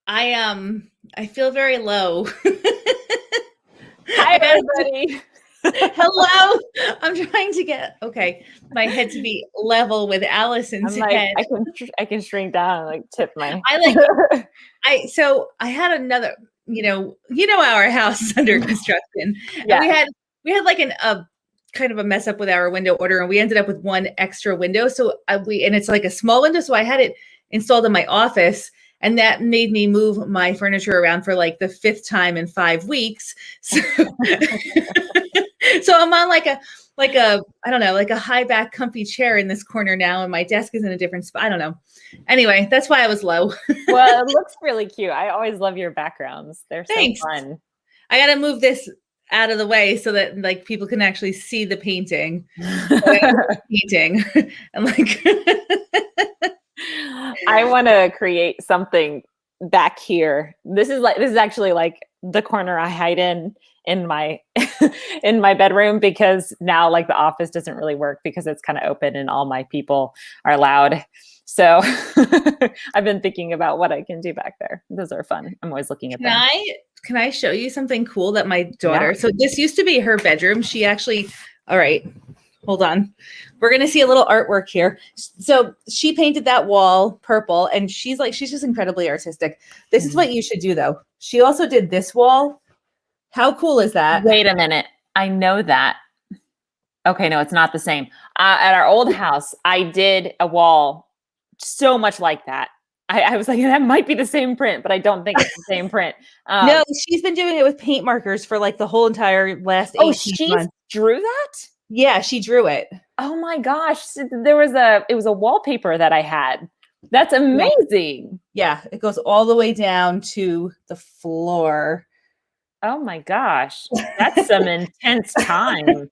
I feel very low. Hi, I got everybody. hello. I'm trying to get my head to be level with Allison's I'm like, head. I can shrink down and like tip my. I like I had another, our house is under construction, and Yeah. we had like a kind of a mess up with our window order, and we ended up with one extra window. So and it's like a small window, so I had it installed in my office, and that made me move my furniture around for like the fifth time in 5 weeks. So, so I'm on like a I don't know, like a high back comfy chair in this corner now, and my desk is in a different spot. I don't know. Anyway, that's why I was low. Well, it looks really cute. I always love your backgrounds. They're so Thanks. fun. I got to move this out of the way so that like people can actually see the painting. Painting and like I want to create something back here. This is actually like the corner I hide in my in my bedroom, because now like the office doesn't really work because it's kind of open and all my people are loud. So I've been thinking about what I can do back there. Those are fun. I'm always looking at them. can I show you something cool that my daughter, Yeah. so this used to be her bedroom. She actually, all right, hold on. We're going to see a little artwork here. So she painted that wall purple, and she's just incredibly artistic. This is what you should do though. She also did this wall. How cool is that? Wait a minute. I know that. Okay, no, it's not the same. At our old house, I did a wall so much like that. I was like, that might be the same print, but I don't think it's the same print. No, she's been doing it with paint markers for like the whole entire last 18 she months. drew that? Yeah, she drew it. Oh my gosh. It was a wallpaper that I had. That's amazing. Yeah, it goes all the way down to the floor. Oh my gosh. That's some intense time.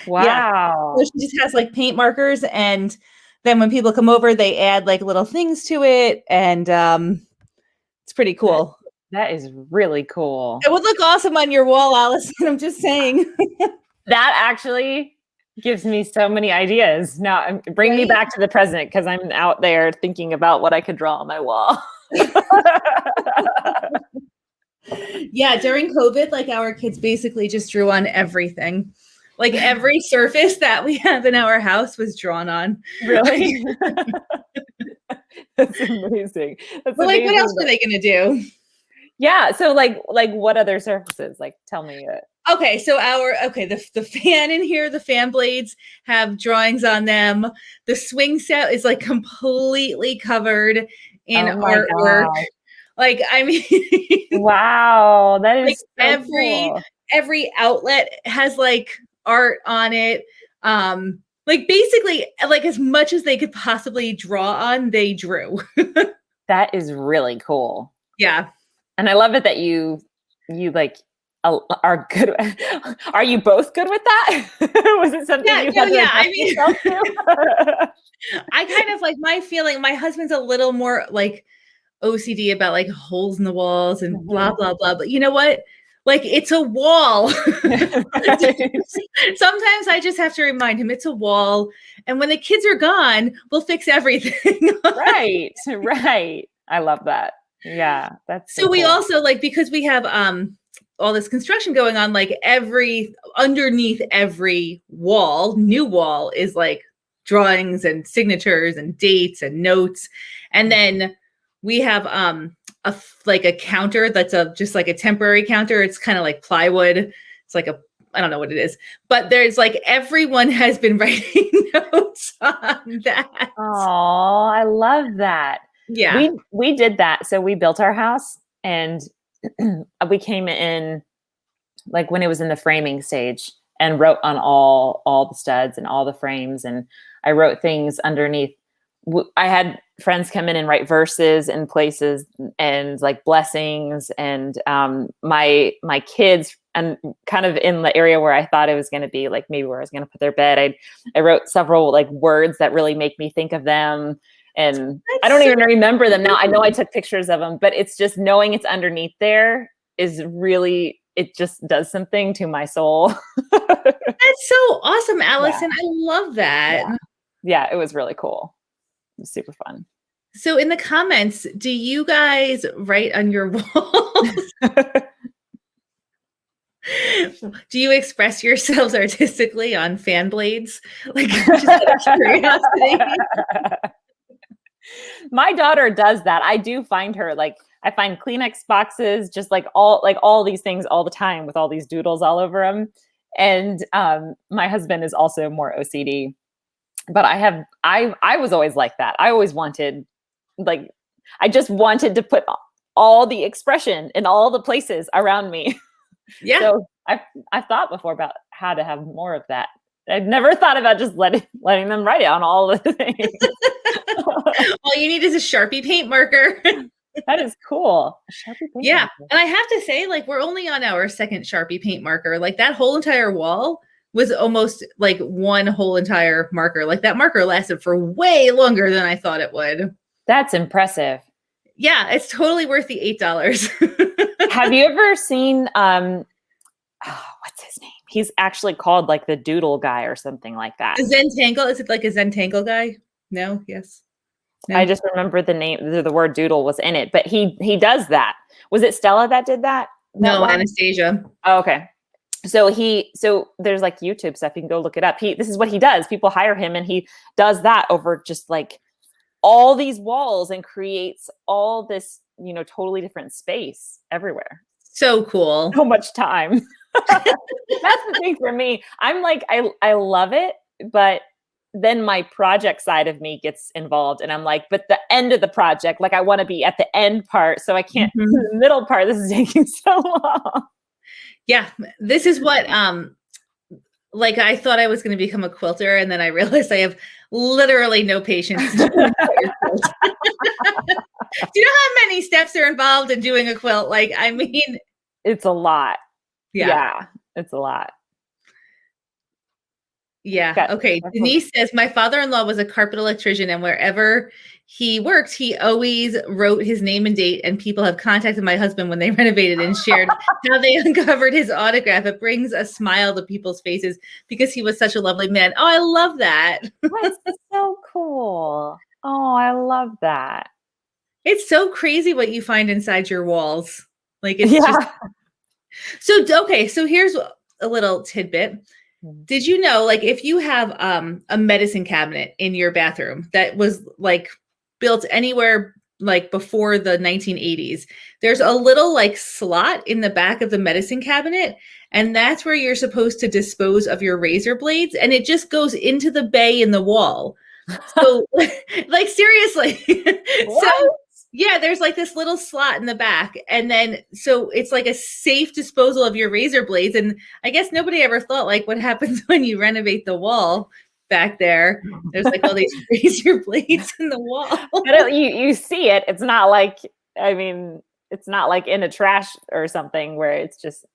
Wow. So she just has like paint markers, and then when people come over, they add like little things to it, and it's pretty cool. That is really cool. It would look awesome on your wall, Allison. I'm just saying. That actually gives me so many ideas. Now, bring me back to the present, because I'm out there thinking about what I could draw on my wall. Yeah, during COVID, like our kids basically just drew on everything. Like every surface that we have in our house was drawn on. Really? That's amazing. That's But like, what else are they gonna do? Yeah. So like what other surfaces? Like, tell me it. Okay, so the fan in here, the fan blades have drawings on them. The swing set is like completely covered in artwork. God. Like, I mean, wow, that is like so cool. every outlet has like art on it. Like basically, like as much as they could possibly draw on, they drew. That is really cool. Yeah, and I love it that you like are good. Are you both good with that? Was it something you had to I mean, I kind of like my husband's a little more like OCD about like holes in the walls and blah blah blah, but you know what, like it's a wall. Sometimes I just have to remind him it's a wall, and when the kids are gone, we'll fix everything. Right I love that. Yeah, that's so we cool. Also, like, because we have all this construction going on, like underneath every new wall is like drawings and signatures and dates and notes, and then we have a counter that's just like a temporary counter. It's kind of like plywood. It's like I don't know what it is, but there's like everyone has been writing notes on that. Oh, I love that. Yeah, we did that. So we built our house, and we came in like when it was in the framing stage, and wrote on all the studs and all the frames, and I wrote things underneath. I had friends come in and write verses in places, and like blessings, and my kids, and kind of in the area where I thought it was going to be, like maybe where I was going to put their bed, I wrote several like words that really make me think of them. And I don't even remember them now. I know I took pictures of them, but it's just knowing it's underneath there is really, it just does something to my soul. That's so awesome, Allison. Yeah. I love that. Yeah, it was really cool. It was super fun. So in the comments, do you guys write on your walls? Do you express yourselves artistically on fan blades? Like, just out of curiosity. My daughter does that. I do find her like I find Kleenex boxes, just like all these things all the time with all these doodles all over them. And my husband is also more OCD, but I was always like that. I always wanted like I just wanted to put all the expression in all the places around me. Yeah. So I've thought before about how to have more of that. I've never thought about just letting them write it on all the things. All you need is a Sharpie paint marker. That is cool. Sharpie paint Yeah. marker. And I have to say, like, we're only on our second Sharpie paint marker. Like, that whole entire wall was almost like one whole entire marker. Like, that marker lasted for way longer than I thought it would. That's impressive. Yeah, it's totally worth the $8. Have you ever seen what's his name? He's actually called like the Doodle Guy or something like that. A Zentangle? Is it like a Zentangle guy? No? Yes. No. I just remember the name, the word doodle was in it, but he does that. Was it Stella that did that? No, Anastasia. Oh, okay. So there's like YouTube stuff. You can go look it up. This is what he does. People hire him and he does that over just like all these walls and creates all this, totally different space everywhere. So cool. So much time. That's the thing for me. I'm like, I love it, but then my project side of me gets involved and I'm like, but the end of the project, like I want to be at the end part. So I can't do the middle part. This is taking so long. Yeah. This is what, like I thought I was going to become a quilter. And then I realized I have literally no patience. Do you know how many steps are involved in doing a quilt? Like, I mean, it's a lot. Yeah, it's a lot. Yeah. Okay. Denise says, my father-in-law was a carpet electrician, and wherever he worked, he always wrote his name and date, and people have contacted my husband when they renovated and shared how they uncovered his autograph. It brings a smile to people's faces because he was such a lovely man. Oh, I love that. That's so cool. Oh, I love that. It's so crazy what you find inside your walls. Like, it's just... So, okay. So here's a little tidbit. Did you know, like, if you have a medicine cabinet in your bathroom that was like built anywhere like before the 1980s, there's a little like slot in the back of the medicine cabinet, and that's where you're supposed to dispose of your razor blades, and it just goes into the bay in the wall. So, like, seriously. So, yeah, there's like this little slot in the back. And then, so it's like a safe disposal of your razor blades. And I guess nobody ever thought, like, what happens when you renovate the wall back there? There's like all these razor blades in the wall. But you see it. It's not like, I mean, it's not like in a trash or something where it's just.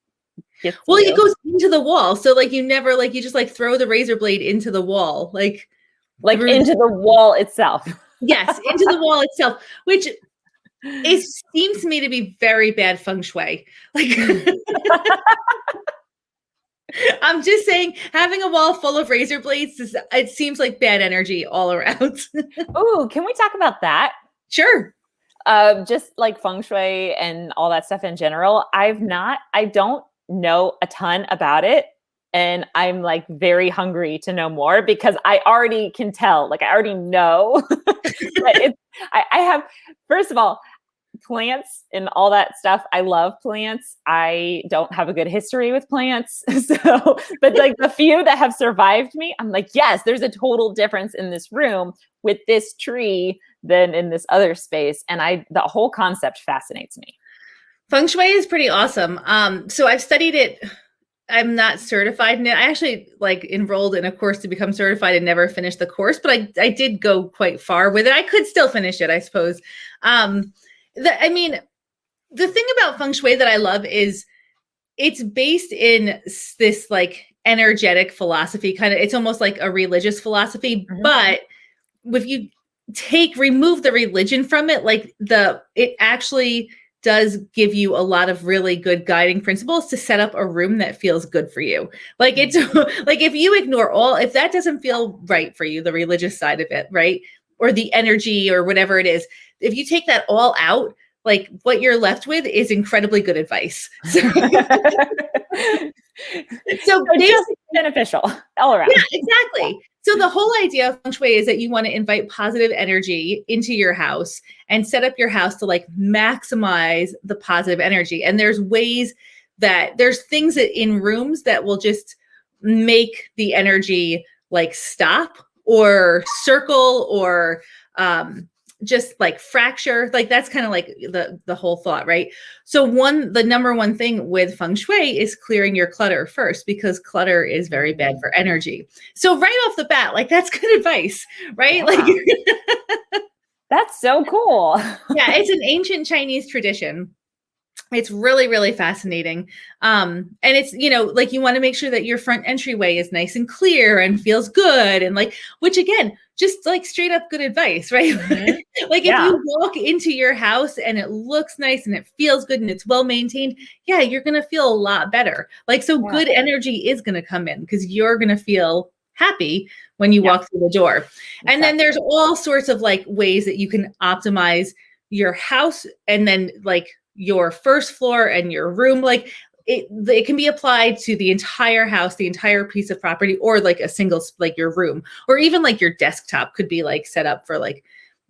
Well, it goes into the wall. So like you never, like, you just like throw the razor blade into the wall. Like into the wall itself. Yes, into the wall itself, which it seems to me to be very bad feng shui. Like, I'm just saying, having a wall full of razor blades, it seems like bad energy all around. Oh, can we talk about that? Sure. Just like feng shui and all that stuff in general. I don't know a ton about it. And I'm like very hungry to know more because I already can tell, like I already know. I have, first of all, plants and all that stuff. I love plants. I don't have a good history with plants. So, but like the few that have survived me, I'm like, yes, there's a total difference in this room with this tree than in this other space. And the whole concept fascinates me. Feng Shui is pretty awesome. So I've studied it. I'm not certified in it. I actually like enrolled in a course to become certified and never finished the course, but I did go quite far with it. I could still finish it, I suppose. The thing about Feng Shui that I love is it's based in this like energetic philosophy, kind of, it's almost like a religious philosophy, but if you remove the religion from it, like it actually does give you a lot of really good guiding principles to set up a room that feels good for you. Like it's like if you ignore if that doesn't feel right for you, the religious side of it, right? or the energy or whatever it is, if you take that all out, like what you're left with is incredibly good advice. So, so just beneficial all around. Yeah, exactly. So the whole idea of Feng Shui is that you want to invite positive energy into your house and set up your house to like maximize the positive energy. And there's ways that there's things that in rooms that will just make the energy like stop or circle or just like fracture. Like that's kind of like the whole thought, right? So the number one thing with Feng Shui is clearing your clutter first, because clutter is very bad for energy. So right off the bat, like that's good advice, right? Wow. Like that's so cool. Yeah, it's an ancient Chinese tradition. It's really, really fascinating. And it's, like you want to make sure that your front entryway is nice and clear and feels good. And like, which again, just like straight up good advice, right? Mm-hmm. Like if you walk into your house and it looks nice and it feels good and it's well maintained, yeah, you're going to feel a lot better. Like, so good energy is going to come in because you're going to feel happy when you walk through the door. Exactly. And then there's all sorts of like ways that you can optimize your house, and then like your first floor and your room, like it can be applied to the entire house, the entire piece of property, or like a single, like your room, or even like your desktop could be like set up for like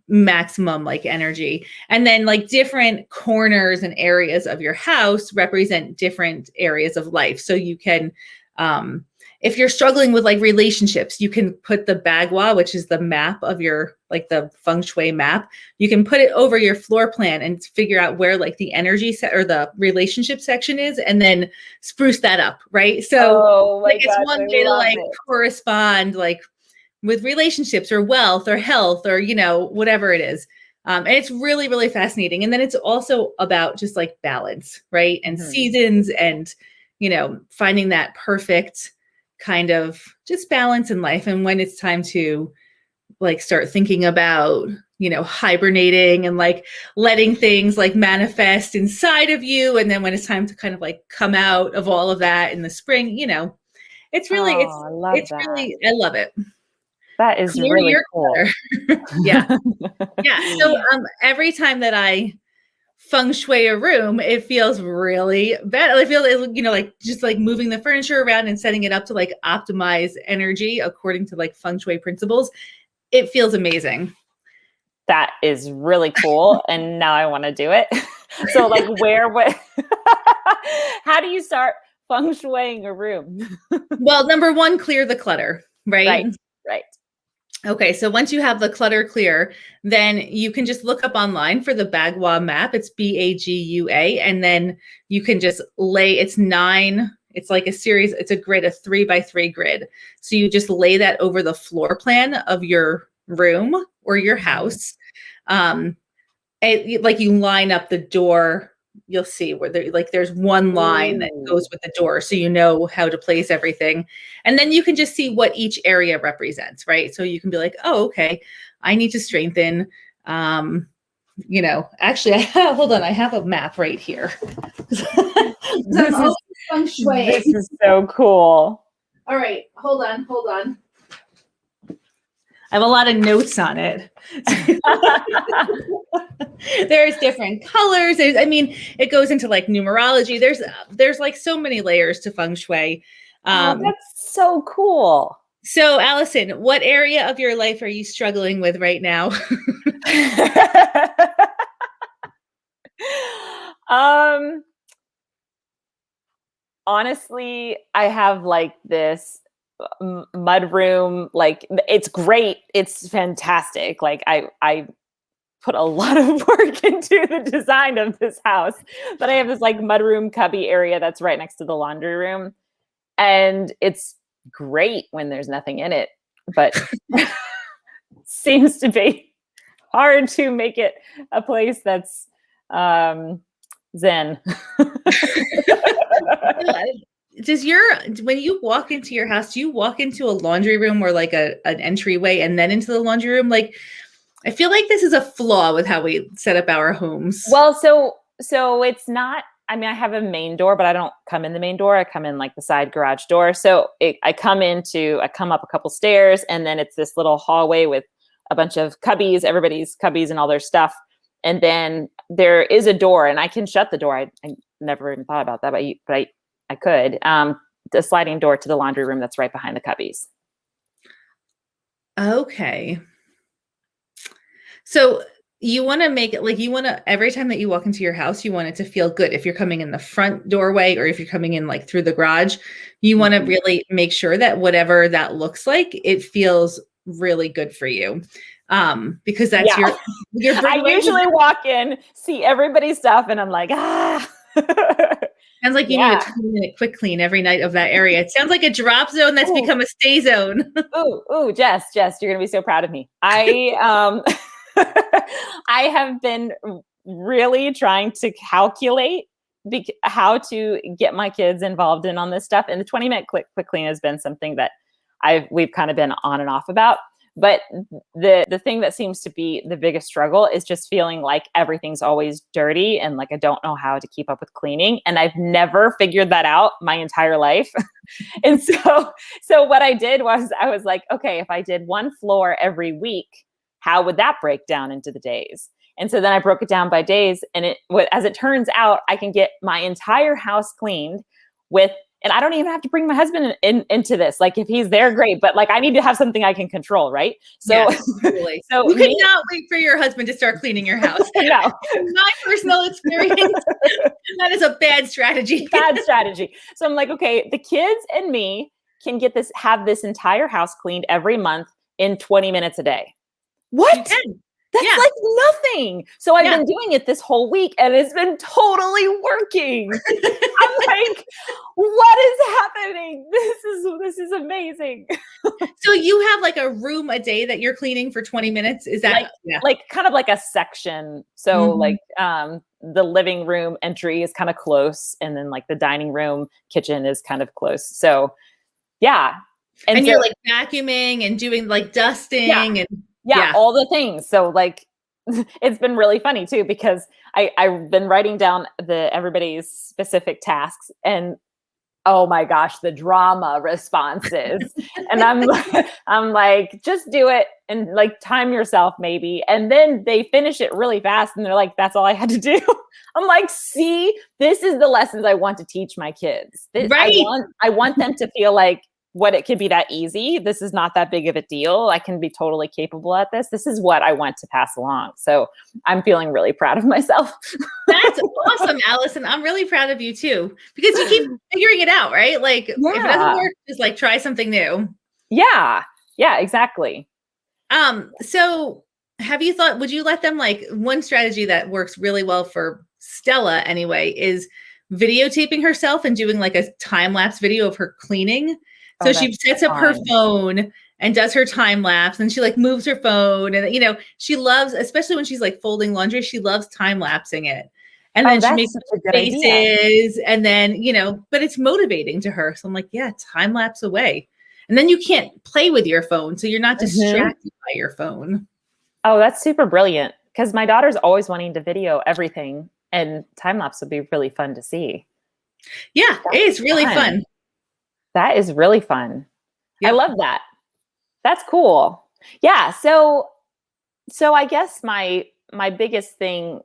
maximum like energy. And then like different corners and areas of your house represent different areas of life. So you can, if you're struggling with like relationships, you can put the bagua, which is the map of your, like the Feng Shui map, you can put it over your floor plan and figure out where like the energy or the relationship section is, and then spruce that up, right? So like it's one way to like correspond like with relationships or wealth or health or, whatever it is. And it's really, really fascinating. And then it's also about just like balance, right? And seasons and, finding that perfect kind of just balance in life. And when it's time to like start thinking about, hibernating and like letting things like manifest inside of you. And then when it's time to kind of like come out of all of that in the spring, it's really, I love it. That is really cool. Yeah. Yeah. So every time that I Feng Shui a room, it feels really bad. I feel, like just like moving the furniture around and setting it up to like optimize energy according to like Feng Shui principles. It feels amazing. That is really cool. And now I want to do it. So like how do you start Feng Shuiing a room? Well, number one, clear the clutter, right? Right. Okay, so once you have the clutter clear, then you can just look up online for the Bagua map. It's BAGUA, and then you can just it's like a series, it's a grid, a 3x3 grid. So you just lay that over the floor plan of your room or your house. Like you line up the door, you'll see where there's one line that goes with the door, so you know how to place everything. And then you can just see what each area represents, right? So you can be like, oh, okay, I need to strengthen, actually hold on, I have a map right here. This is so cool. All right, hold on. I have a lot of notes on it. There's different colors. It goes into like numerology. There's like so many layers to Feng Shui. That's so cool. So Allison, what area of your life are you struggling with right now? Honestly, I have like this mud room. Like it's great. It's fantastic. Like I put a lot of work into the design of this house, but I have this like mudroom cubby area that's right next to the laundry room. And it's great when there's nothing in it, but seems to be hard to make it a place that's zen. When you walk into your house, do you walk into a laundry room or like an entryway and then into the laundry room? Like, I feel like this is a flaw with how we set up our homes. Well, so it's not, I have a main door, but I don't come in the main door. I come in like the side garage door. So I come up a couple stairs, and then it's this little hallway with a bunch of cubbies, everybody's cubbies and all their stuff. And then there is a door, and I can shut the door. I never even thought about that, but I could. The sliding door to the laundry room that's right behind the cubbies. Okay. So you want to make it like every time that you walk into your house, you want it to feel good. If you're coming in the front doorway or if you're coming in like through the garage, you want to really make sure that whatever that looks like, it feels really good for you. Because that's your I usually walk in, see everybody's stuff, and I'm like, ah. Sounds like you need a 20-minute quick clean every night of that area. It sounds like a drop zone that's become a stay zone. Ooh, Jess, you're gonna be so proud of me. I have been really trying to calculate how to get my kids involved in on this stuff, and the 20-minute quick clean has been something that we've kind of been on and off about. But the thing that seems to be the biggest struggle is just feeling like everything's always dirty and like I don't know how to keep up with cleaning. And I've never figured that out my entire life. And so what I did was I was like, okay, if I did one floor every week, how would that break down into the days? And so then I broke it down by days. And as it turns out, I can get my entire house cleaned and I don't even have to bring my husband into this. Like if he's there, great. But like, I need to have something I can control. Right. So, yes, totally. So you could not wait for your husband to start cleaning your house. No. My personal experience, that is a bad strategy. Bad strategy. So I'm like, okay, the kids and me can have this entire house cleaned every month in 20 minutes a day. What? That's like nothing. So I've been doing it this whole week and it's been totally working. I'm like, what is happening? This is amazing. So you have like a room a day that you're cleaning for 20 minutes? Is that like kind of like a section? So like the living room entry is kind of close. And then like the dining room, kitchen is kind of close. So yeah. And you're like vacuuming and doing like dusting and all the things. So like, it's been really funny too, because I've been writing down everybody's specific tasks and oh my gosh, the drama responses. And I'm like, just do it and like time yourself maybe. And then they finish it really fast and they're like, that's all I had to do. I'm like, see, this is the lessons I want to teach my kids. Right. I want them to feel like, what it could be that easy. This is not that big of a deal. I can be totally capable at this. This is what I want to pass along. So I'm feeling really proud of myself. That's awesome, Allison. I'm really proud of you too, because you keep figuring it out, right? Like if it doesn't work, just like try something new. Yeah, exactly. So have you thought, would you let them one strategy that works really well for Stella anyway, is videotaping herself and doing like a time-lapse video of her cleaning. So she sets up her phone and does her time lapse and she like moves her phone and, she loves, especially when she's like folding laundry, she loves time lapsing it. And then she makes faces and then, but it's motivating to her. So I'm like, yeah, time lapse away. And then you can't play with your phone. So you're not distracted by your phone. Oh, that's super brilliant. Because my daughter's always wanting to video everything and time lapse would be really fun to see. Yeah, it's really fun. That is really fun. Yep. I love that. That's cool. Yeah. So I guess my biggest thing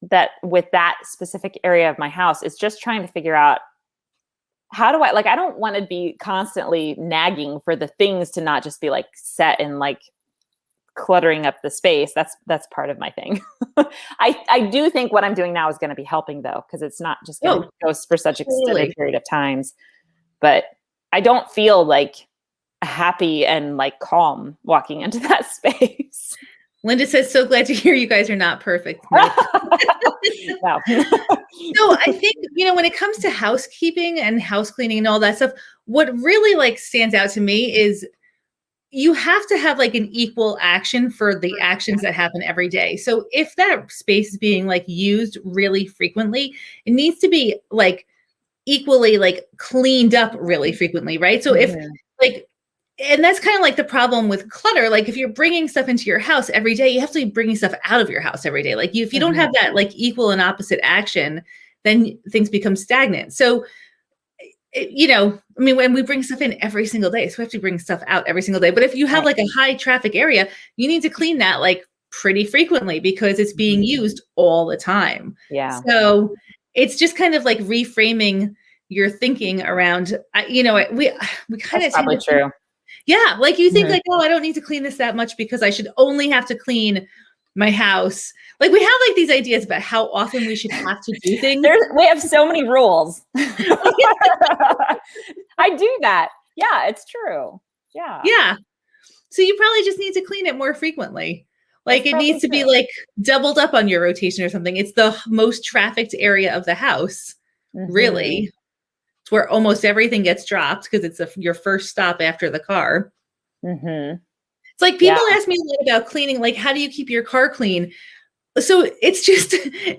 that with that specific area of my house is just trying to figure out how do I don't want to be constantly nagging for the things to not just be like set and like cluttering up the space. That's part of my thing. I do think what I'm doing now is going to be helping though, because it's not just going to go for such extended period of times. But I don't feel like happy and like calm walking into that space. Linda says, so glad to hear you guys are not perfect. No. No. So I think, when it comes to housekeeping and house cleaning and all that stuff, what really stands out to me is you have to have like an equal action for the actions that happen every day. So if that space is being used really frequently, it needs to be equally cleaned up really frequently, right? So if and that's kind of the problem with clutter. If you're bringing stuff into your house every day, you have to be bringing stuff out of your house every day. If you don't have that equal and opposite action, then things become stagnant. So I mean, when we bring stuff in every single day, so we have to bring stuff out every single day. But if you have like a high traffic area, you need to clean that like pretty frequently because it's being used all the time. Yeah. So it's just kind of like reframing your thinking around, we kind of probably true. Yeah. Like you think like, oh, I don't need to clean this that much because I should only have to clean my house. Like we have like these ideas about how often we should have to do things. We have so many rules. I do that. Yeah, it's true. Yeah. Yeah. So you probably just need to clean it more frequently. Like it needs to be like doubled up on your rotation or something. It's the most trafficked area of the house. Really. It's where almost everything gets dropped because it's your first stop after the car. It's like people ask me a lot about cleaning, like how do you keep your car clean? So it's just,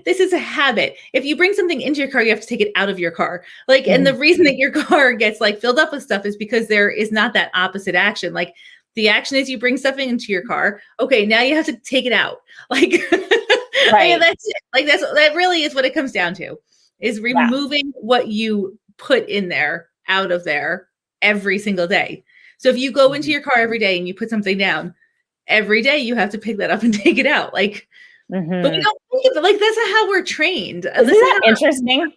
this is a habit. If you bring something into your car, you have to take it out of your car. Like, and the reason that your car gets like filled up with stuff is because there is not that opposite action. Like the action is you bring stuff into your car. Okay, now you have to take it out. Like, that's it. Like that really is what it comes down to, is removing what you put in there, out of there every single day. So if you go into your car every day and you put something down, every day you have to pick that up and take it out. Like, but we don't think of it like that's how we're trained. Isn't that interesting?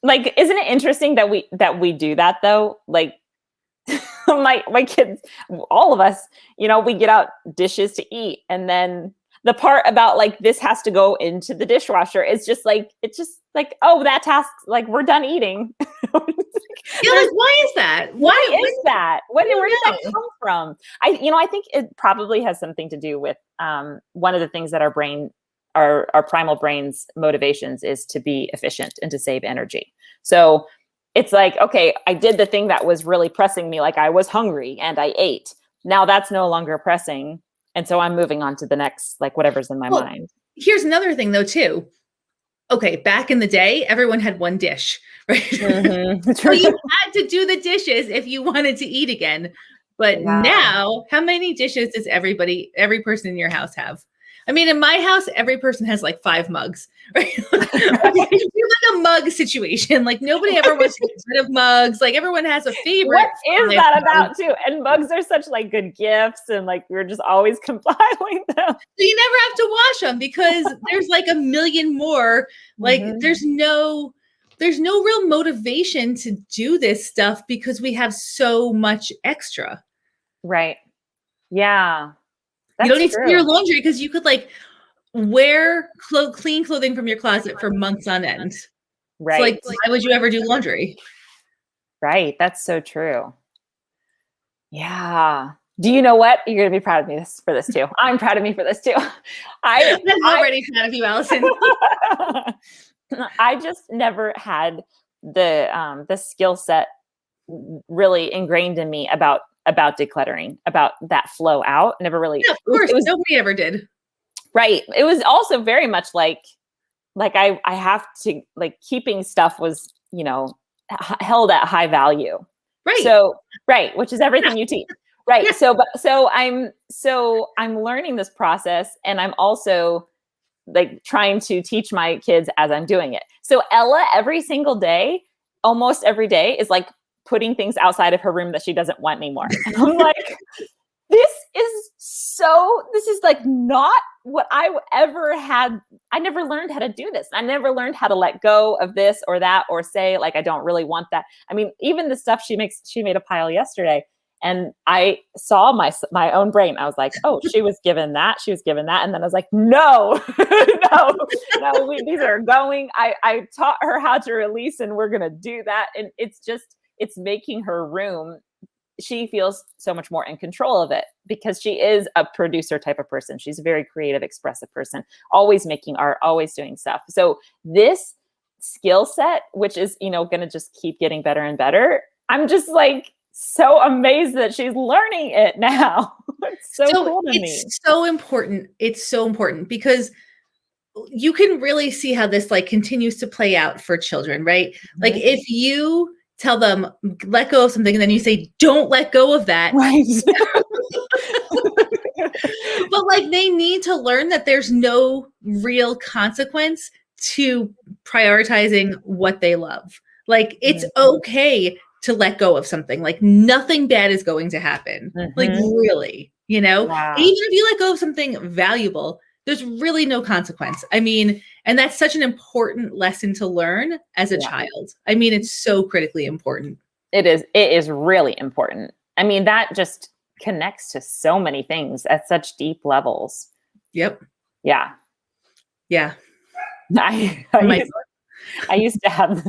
Like, isn't it interesting that we do that though? Like my kids, all of us, we get out dishes to eat, and then the part about like this has to go into the dishwasher is just like, it's just like, oh, that task, like we're done eating. Like, why is that? Why is that? Where did that come from? I think it probably has something to do with one of the things that our primal brain's motivations is to be efficient and to save energy. So it's like, okay, I did the thing that was really pressing me. Like I was hungry and I ate. Now that's no longer pressing. And so I'm moving on to the next, like whatever's in my mind. Here's another thing though, too. Okay, back in the day, everyone had one dish, right? So you had to do the dishes if you wanted to eat again. But now, how many dishes does every person in your house have? I mean, in my house, every person has like 5 mugs, right? It's like a mug situation. Like nobody ever wants to get rid of mugs. Like everyone has a favorite. What is that about too? And mugs are such like good gifts, and like we're just always compiling them. So you never have to wash them because there's like a million more. Like there's no real motivation to do this stuff because we have so much extra. Right. Yeah. You don't need to do your laundry because you could like wear clean clothing from your closet for months on end. Right. So like, why would you ever do laundry? Right. That's so true. Yeah. Do you know what? You're going to be proud of me for this too. I'm proud of me for this too. I'm already proud of you, Allison. I just never had the skill set really ingrained in me about decluttering, about that flow out. Never really. Yeah, of course, nobody ever did. Right. It was also very much like I have to, like, keeping stuff was, held at high value. Right. So, right. Which is everything you teach. Right. Yeah. So I'm learning this process, and I'm also like trying to teach my kids as I'm doing it. So Ella, every single day, almost every day, is like putting things outside of her room that she doesn't want anymore. And I'm like, this is like not what I ever had. I never learned how to do this. I never learned how to let go of this or that, or say like, I don't really want that. I mean, even the stuff she made a pile yesterday, and I saw my own brain. I was like, oh, she was given that. She was given that. And then I was like, no, these are going. I taught her how to release, and we're going to do that. And it's making her room. She feels so much more in control of it because she is a producer type of person. She's a very creative, expressive person, always making art, always doing stuff. So this skill set, which is, going to just keep getting better and better. I'm just like so amazed that she's learning it now. It's so cool to me. It's so important. It's so important because you can really see how this like continues to play out for children, right? Mm-hmm. Like if you tell them, let go of something, and then you say, don't let go of that. Right. But like they need to learn that there's no real consequence to prioritizing what they love. Like it's okay to let go of something. Like nothing bad is going to happen. Like really, Wow. even if you let go of something valuable, there's really no consequence. I mean, and that's such an important lesson to learn as a child. I mean, it's so critically important. It is really important. I mean, that just connects to so many things at such deep levels. Yep. Yeah. Yeah. I used to have,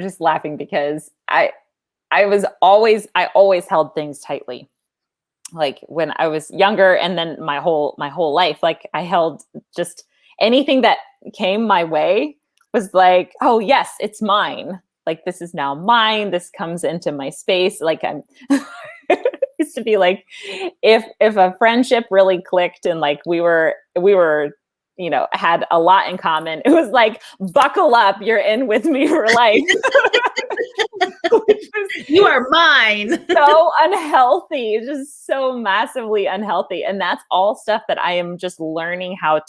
just laughing because I always held things tightly. Like when I was younger and then my whole life, like I held just anything that came my way was like, oh yes, it's mine. Like this is now mine. This comes into my space. Like I'm used to be like, if a friendship really clicked and like we were, had a lot in common, it was like, buckle up, you're in with me for life. You are mine. So unhealthy, just so massively unhealthy. And that's all stuff that I am just learning I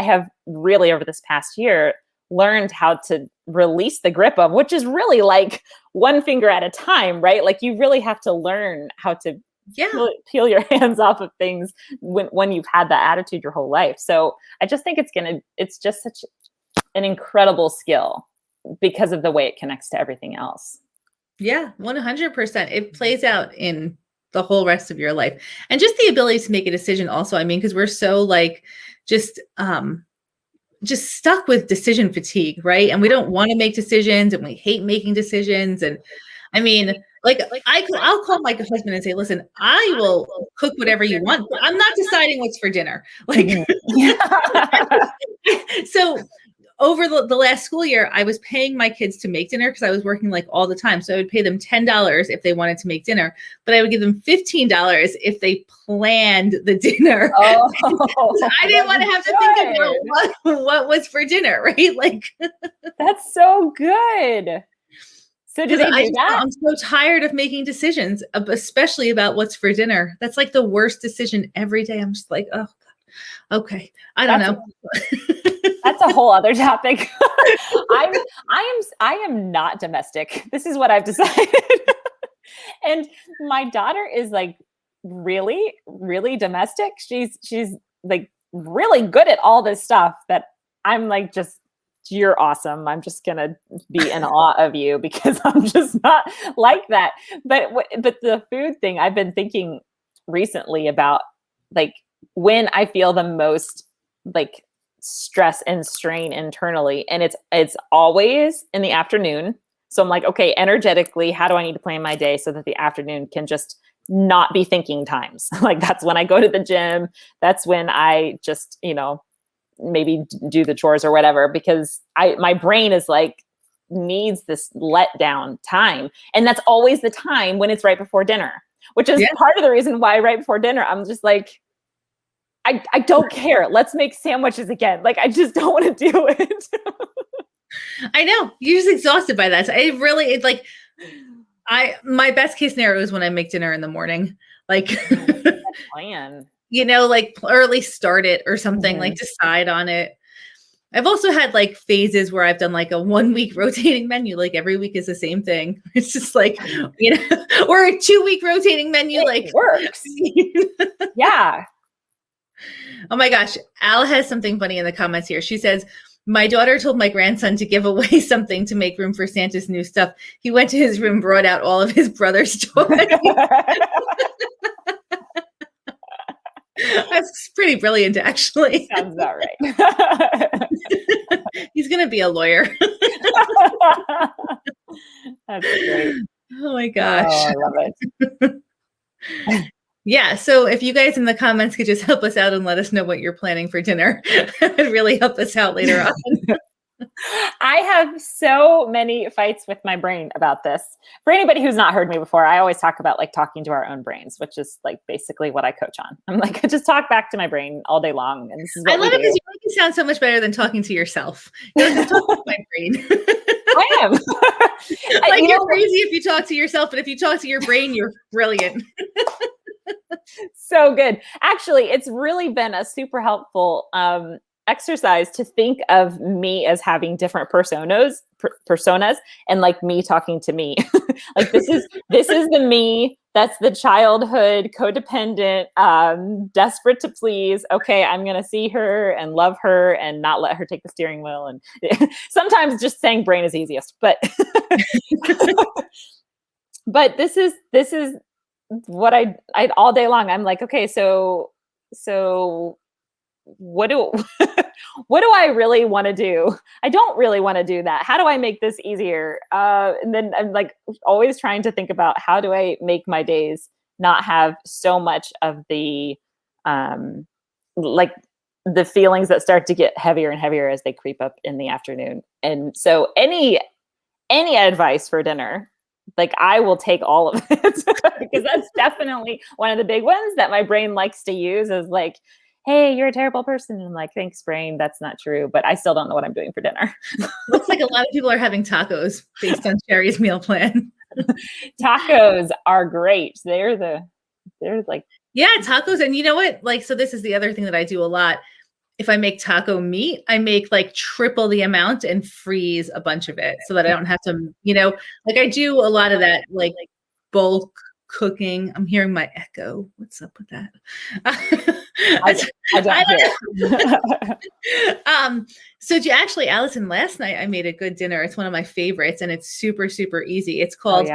have really over this past year learned how to release the grip of, which is really like one finger at a time, right? Like you really have to learn how to peel your hands off of things when you've had that attitude your whole life. So I just think it's just such an incredible skill because of the way it connects to everything else. Yeah, 100%. It plays out in the whole rest of your life. And just the ability to make a decision also, I mean, because we're so like just stuck with decision fatigue, right? And we don't want to make decisions and we hate making decisions. And I mean, like I'll call my husband and say, listen, I will cook whatever you want, but I'm not deciding what's for dinner. Like, so over the last school year, I was paying my kids to make dinner because I was working like all the time. So I would pay them $10 if they wanted to make dinner, but I would give them $15 if they planned the dinner. Oh, I didn't want to have to think about what was for dinner, right? Like that's so good. So do they do that? I'm so tired of making decisions, especially about what's for dinner. That's like the worst decision every day. I'm just like, oh, God. Okay. I don't know. That's a whole other topic. I am not domestic. This is what I've decided. And my daughter is like really, really domestic. She's like really good at all this stuff that I'm like, just, you're awesome. I'm just going to be in awe of you because I'm just not like that. But the food thing, I've been thinking recently about like when I feel the most like stress and strain internally. And it's always in the afternoon. So I'm like, okay, energetically, how do I need to plan my day so that the afternoon can just not be thinking times? Like that's when I go to the gym. That's when I just, maybe do the chores or whatever, because my brain is like, needs this letdown time. And that's always the time when it's right before dinner, which is part of the reason why right before dinner, I'm just like, I don't care. Let's make sandwiches again. Like, I just don't want to do it. I know. You're just exhausted by that. It's like, my best case scenario is when I make dinner in the morning. Like, plan. Like, or at least start it or something, like decide on it. I've also had like phases where I've done like a 1 week rotating menu, like every week is the same thing. It's just like, or a 2 week rotating menu, like works. Yeah. Oh my gosh. Al has something funny in the comments here. She says, my daughter told my grandson to give away something to make room for Santa's new stuff. He went to his room, brought out all of his brother's toys. That's pretty brilliant, actually. Sounds about right. He's going to be a lawyer. That's great. Oh my gosh. Oh, I love it. Yeah. So if you guys in the comments could just help us out and let us know what you're planning for dinner, it would really help us out later on. I have so many fights with my brain about this. For anybody who's not heard me before, I always talk about like talking to our own brains, which is like basically what I coach on. I'm like, I just talk back to my brain all day long. And this is what I love it because you make it sound so much better than talking to yourself. Just talk to my brain. I am. Like you're crazy if you talk to yourself, but if you talk to your brain, you're brilliant. So good. Actually, it's really been a super helpful exercise to think of me as having different personas and like me talking to me. Like this is the me that's the childhood codependent, desperate to please. Okay, I'm gonna see her and love her and not let her take the steering wheel. And sometimes just saying brain is easiest, but but this is what I all day long. I'm like, okay, so what do what do I really want to do? I don't really want to do that. How do I make this easier? And then I'm like always trying to think about how do I make my days not have so much of the like the feelings that start to get heavier and heavier as they creep up in the afternoon. And so any advice for dinner, like I will take all of it because that's definitely one of the big ones that my brain likes to use is like, hey, you're a terrible person. And I'm like, thanks, brain. That's not true. But I still don't know what I'm doing for dinner. Looks like a lot of people are having tacos based on Sherry's meal plan. Tacos are great. They're like, yeah, tacos. And you know what? Like, so this is the other thing that I do a lot. If I make taco meat, I make like triple the amount and freeze a bunch of it so that I don't have to, like I do a lot of that, like bulk cooking. I'm hearing my echo. What's up with that? I don't know. So actually, Allison, last night I made a good dinner. It's one of my favorites and it's super, super easy. It's called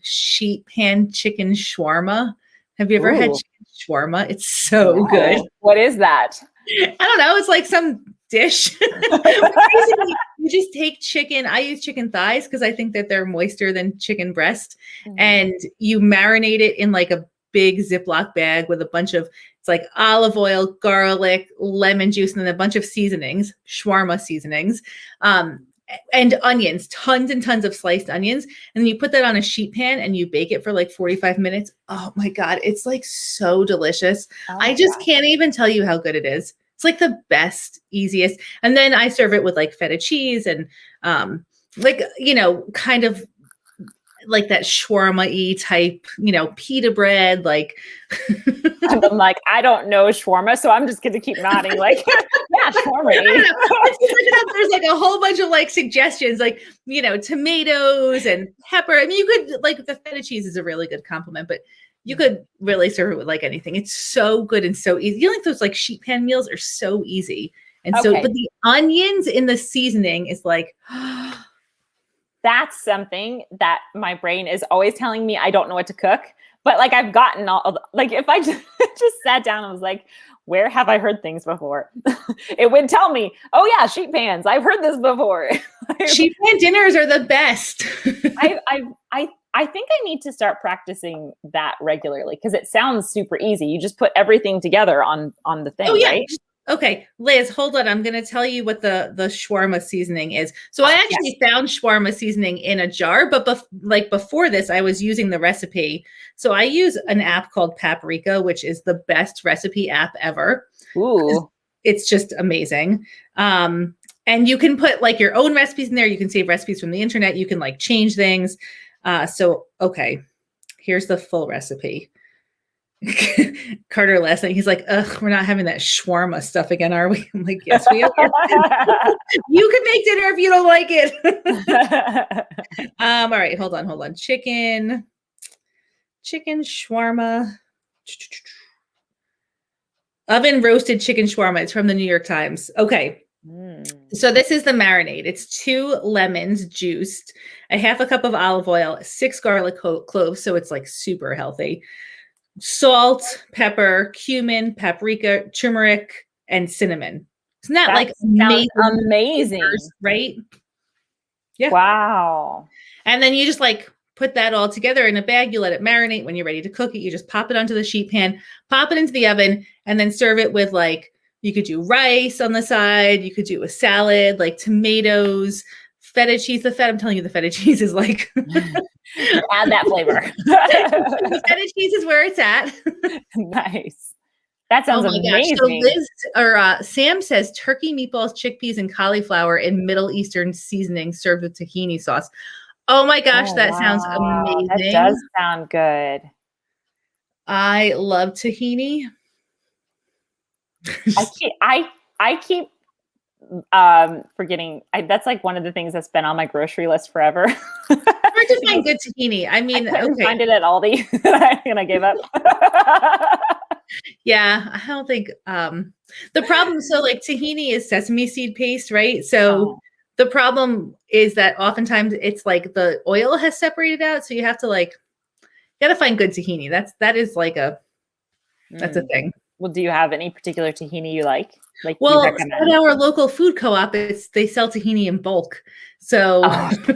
sheet pan chicken shawarma. Have you ever had chicken shawarma? It's so good. What is that? I don't know. It's like some dish. Basically, you just take chicken. I use chicken thighs because I think that they're moister than chicken breast. Mm-hmm. And you marinate it in like a big Ziploc bag with a bunch of, it's like olive oil, garlic, lemon juice, and then a bunch of seasonings, shawarma seasonings, and onions, tons and tons of sliced onions. And then you put that on a sheet pan and you bake it for like 45 minutes. Oh my God. It's like so delicious. I just can't even tell you how good it is. It's like the best, easiest. And then I serve it with like feta cheese and like, kind of like that shawarma-y type, pita bread, like. I'm like, I don't know shawarma, so I'm just going to keep nodding like, yeah, shawarma. There's like a whole bunch of like suggestions, like, tomatoes and pepper. I mean, you could like the feta cheese is a really good compliment, but you could really serve it with like anything. It's so good and so easy. You know, like those like sheet pan meals are so easy. And but the onions in the seasoning is like, that's something that my brain is always telling me I don't know what to cook. But like I've gotten like if I just sat down and was like, where have I heard things before? It would tell me, oh yeah, sheet pans. I've heard this before. Sheet pan dinners are the best. I think I need to start practicing that regularly because it sounds super easy. You just put everything together on the thing, right? Okay, Liz, hold on. I'm going to tell you what the shawarma seasoning is. So I actually found shawarma seasoning in a jar, but before this, I was using the recipe. So I use an app called Paprika, which is the best recipe app ever. Ooh. It's just amazing. And you can put like your own recipes in there. You can save recipes from the internet. You can like change things. Okay, here's the full recipe. Carter last night, he's like, ugh, we're not having that shawarma stuff again, are we? I'm like, yes, we are. You can make dinner if you don't like it. All right, hold on. Chicken shawarma. Oven roasted chicken shawarma. It's from the New York Times. Okay. So this is the marinade. It's 2 lemons juiced, a half a cup of olive oil, 6 garlic cloves. So it's like super healthy. Salt, pepper, cumin, paprika, turmeric, and cinnamon. Isn't that like amazing, right? Yeah. Wow. And then you just like put that all together in a bag. You let it marinate. When you're ready to cook it, you just pop it onto the sheet pan, pop it into the oven, and then serve it with like, you could do rice on the side. You could do a salad, like tomatoes, feta cheese. I'm telling you, the feta cheese is like add that flavor. The feta cheese is where it's at. Nice. That sounds amazing. So Liz Sam says turkey, meatballs, chickpeas, and cauliflower in Middle Eastern seasoning served with tahini sauce. Oh my gosh, sounds amazing. That does sound good. I love tahini. I keep forgetting. That's like one of the things that's been on my grocery list forever. Hard to find good tahini. I mean, I couldn't okay. find it at Aldi, and I gave up. Yeah, I don't think the problem. So like tahini is sesame seed paste, right? So the problem is that oftentimes it's like the oil has separated out, so you have to like gotta find good tahini. That is like that's a thing. Well, do you have any particular tahini you like? Like, well, at our local food co-op, they sell tahini in bulk. So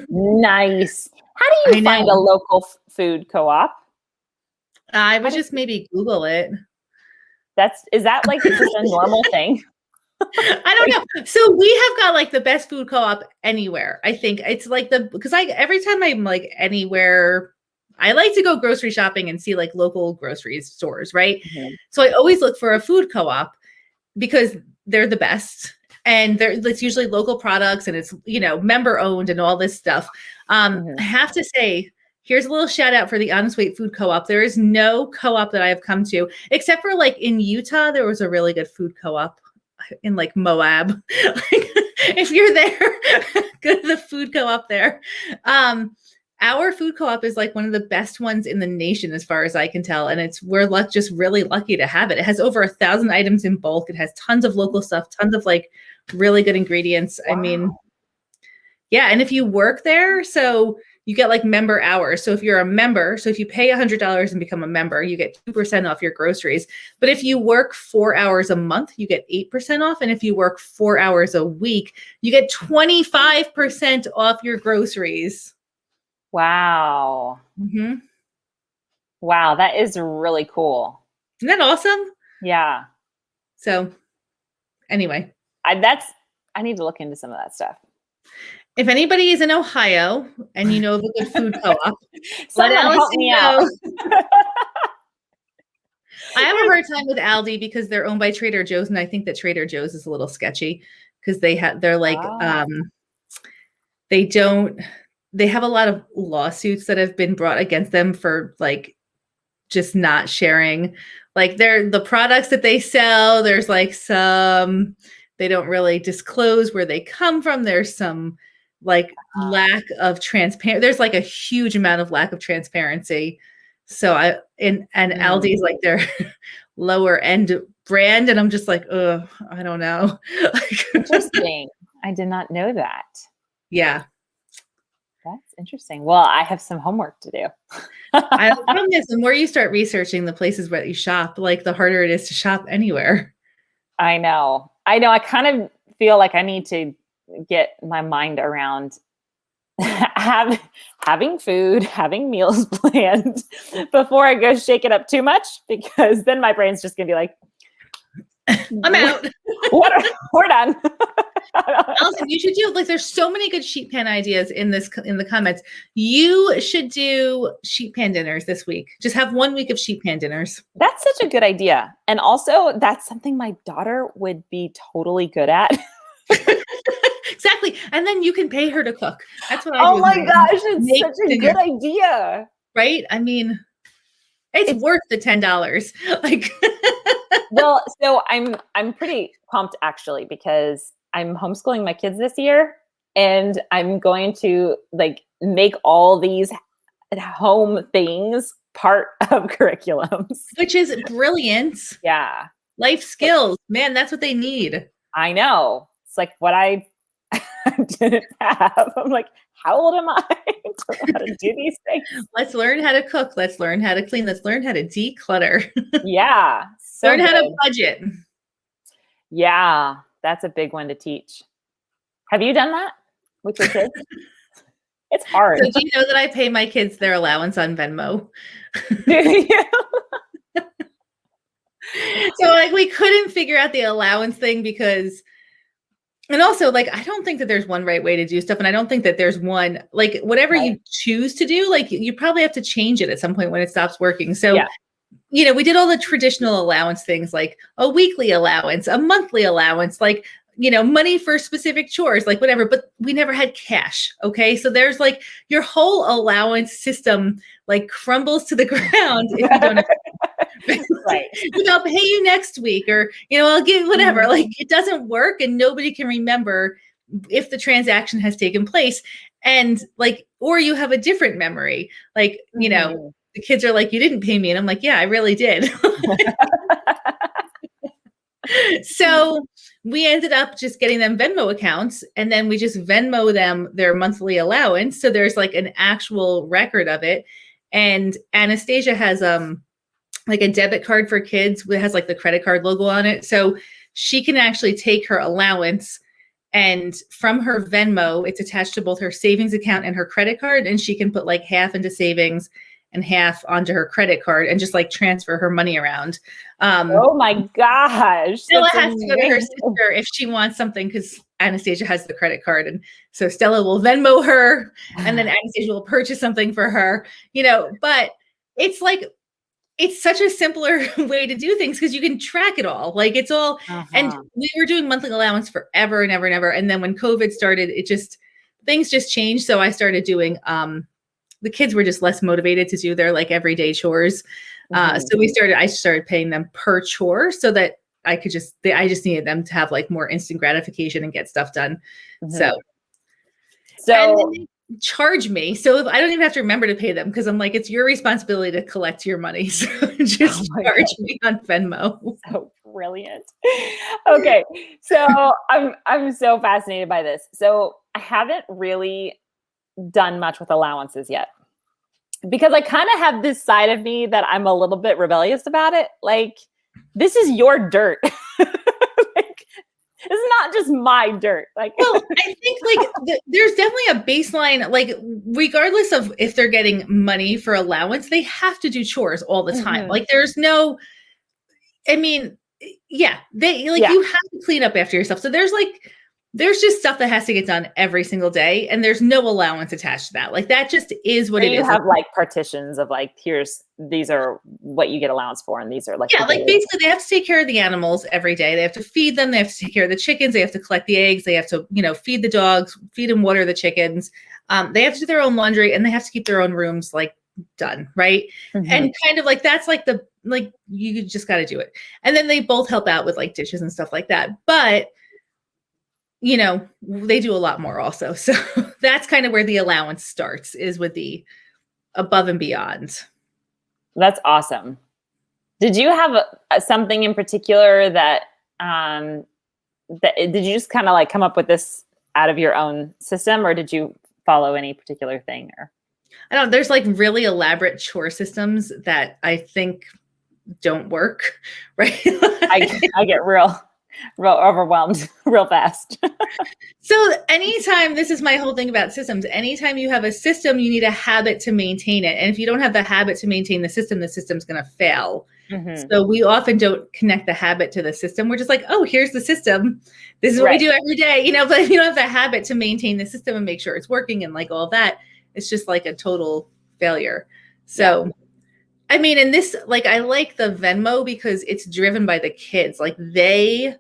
nice. How do you find a local food co-op? I would just maybe Google it. Is that like just a normal thing? I don't know. So we have got like the best food co-op anywhere. I think it's like because every time I'm like anywhere, I like to go grocery shopping and see like local grocery stores, right? Mm-hmm. So I always look for a food co-op because they're the best. And it's usually local products and it's, member owned and all this stuff. I have to say, here's a little shout out for the Honest Weight Food Co-op. There is no co-op that I have come to, except for like in Utah, there was a really good food co-op in like Moab. If you're there, go to the food co-op there. Our food co-op is like one of the best ones in the nation, as far as I can tell. And we're just really lucky to have it. It has over 1,000 items in bulk. It has tons of local stuff, tons of like really good ingredients. Wow. I mean, yeah. And if you work there, so you get like member hours. So if you're a member, so if you pay $100 and become a member, you get 2% off your groceries. But if you work 4 hours a month, you get 8% off. And if you work 4 hours a week, you get 25% off your groceries. Wow. Mm-hmm. Wow. That is really cool. Isn't that awesome? Yeah. So anyway, I need to look into some of that stuff. If anybody is in Ohio and you know of a good food co-op, let Allison me out. I have a hard time with Aldi because they're owned by Trader Joe's, and I think that Trader Joe's is a little sketchy because they have a lot of lawsuits that have been brought against them for like just not sharing like the products that they sell. There's like some they don't really disclose where they come from. There's some like lack of transparency. There's like a huge amount of lack of transparency. So Aldi is like their lower end brand, and I'm just like, I don't know. Interesting. I did not know that. Yeah. That's interesting. Well, I have some homework to do. I found this. The more you start researching the places where you shop, like the harder it is to shop anywhere. I know. I kind of feel like I need to get my mind around having food, having meals planned before I go shake it up too much, because then my brain's just going to be like, I'm out. We're done. Allison, you should do there's so many good sheet pan ideas in the comments. You should do sheet pan dinners this week. Just have 1 week of sheet pan dinners. That's such a good idea. And also that's something my daughter would be totally good at. Exactly. And then you can pay her to cook. That's what I do. Oh my gosh, it's such a good idea. Right? I mean, it's worth the $10. Like well, so I'm pretty pumped actually, because I'm homeschooling my kids this year, and I'm going to like make all these home things part of curriculums, which is brilliant. Yeah. Life skills, man, that's what they need. I know. It's like what I didn't have. I'm like, how old am I to know how to do these things? Let's learn how to cook. Let's learn how to clean. Let's learn how to declutter. Yeah. Learn how to budget. Yeah. That's a big one to teach. Have you done that with your kids? It's hard. So do you know that I pay my kids their allowance on Venmo? Do you? So like we couldn't figure out the allowance thing because, and also like, I don't think that there's one right way to do stuff. And I don't think that there's one, like whatever you choose to do, like you probably have to change it at some point when it stops working. So, we did all the traditional allowance things, like a weekly allowance, a monthly allowance, like, money for specific chores, like whatever, but we never had cash. Okay. So there's like your whole allowance system, like crumbles to the ground if you don't have, Right. I'll pay you next week, or, I'll give whatever. Like, it doesn't work, and nobody can remember if the transaction has taken place. And like, or you have a different memory. Like, the kids are like, you didn't pay me. And I'm like, yeah, I really did. So we ended up just getting them Venmo accounts, and then we just Venmo them their monthly allowance. So there's like an actual record of it. And Anastasia has like a debit card for kids that has like the credit card logo on it. So she can actually take her allowance, and from her Venmo, it's attached to both her savings account and her credit card. And she can put like half into savings and half onto her credit card and just like transfer her money around. Oh my gosh. Stella has to go to her sister if she wants something, because Anastasia has the credit card. And so Stella will Venmo her, and then Anastasia will purchase something for her, but it's like, it's such a simpler way to do things because you can track it all. Like, it's all, and we were doing monthly allowance forever and ever and ever. And then when COVID started, things just changed. So I started doing, the kids were just less motivated to do their like everyday chores. So I started paying them per chore, so that I just needed them to have like more instant gratification and get stuff done. So and then they charge me. So if I don't even have to remember to pay them, because I'm like, it's your responsibility to collect your money. So just charge me on Venmo. So brilliant. Okay. So I'm so fascinated by this. So I haven't really done much with allowances yet, because I kind of have this side of me that I'm a little bit rebellious about it. Like, this is your dirt. Like, it's not just my dirt. Like, well, I think like there's definitely a baseline, like regardless of if they're getting money for allowance, they have to do chores all the time. Like, there's no, I mean, yeah, you have to clean up after yourself. So there's just stuff that has to get done every single day, and there's no allowance attached to that. Like, that just is what it is. You have like partitions of like, these are what you get allowance for, and these are like, like basically they have to take care of the animals every day. They have to feed them. They have to take care of the chickens. They have to collect the eggs. They have to, feed the dogs, feed and water the chickens. They have to do their own laundry, and they have to keep their own rooms like done. Right. And kind of like, that's like you just got to do it. And then they both help out with like dishes and stuff like that. But they do a lot more also. So that's kind of where the allowance starts, is with the above and beyond. That's awesome. Did you have something in particular that did you just kind of like come up with this out of your own system, or did you follow any particular thing? Or I don't, there's like really elaborate chore systems that I think don't work. Right. I get real overwhelmed real fast. So anytime, this is my whole thing about systems, anytime you have a system, you need a habit to maintain it. And if you don't have the habit to maintain the system's going to fail. So we often don't connect the habit to the system. We're just like, oh, here's the system. This is what we do every day. But if you don't have the habit to maintain the system and make sure it's working and like all that, it's just like a total failure. So I mean, and this, like, I like the Venmo because it's driven by the kids. Like, they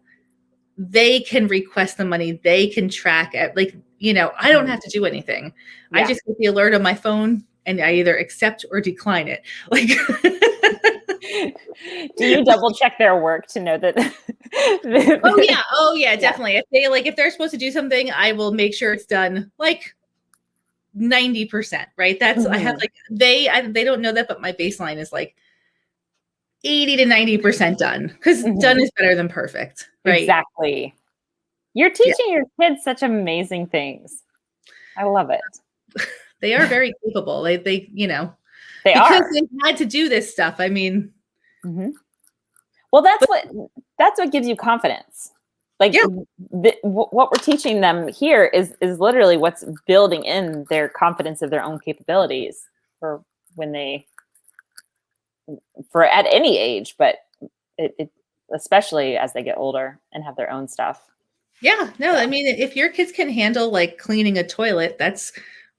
can request the money. They can track it. Like, I don't have to do anything. I just get the alert on my phone, and I either accept or decline it. Like, do you double check their work to know that? Oh yeah, definitely. If they're supposed to do something, I will make sure it's done like 90%, right? That's I have like they don't know that, but my baseline is like 80 to 90% done, because done is better than perfect, right? Exactly. You're teaching your kids such amazing things. I love it. They are very capable. They they because are. they had to do this stuff. I mean, well, that's what gives you confidence. Like, what we're teaching them here is literally what's building in their confidence of their own capabilities for at any age, but it especially as they get older and have their own stuff. Yeah, no, I mean, if your kids can handle like cleaning a toilet, that's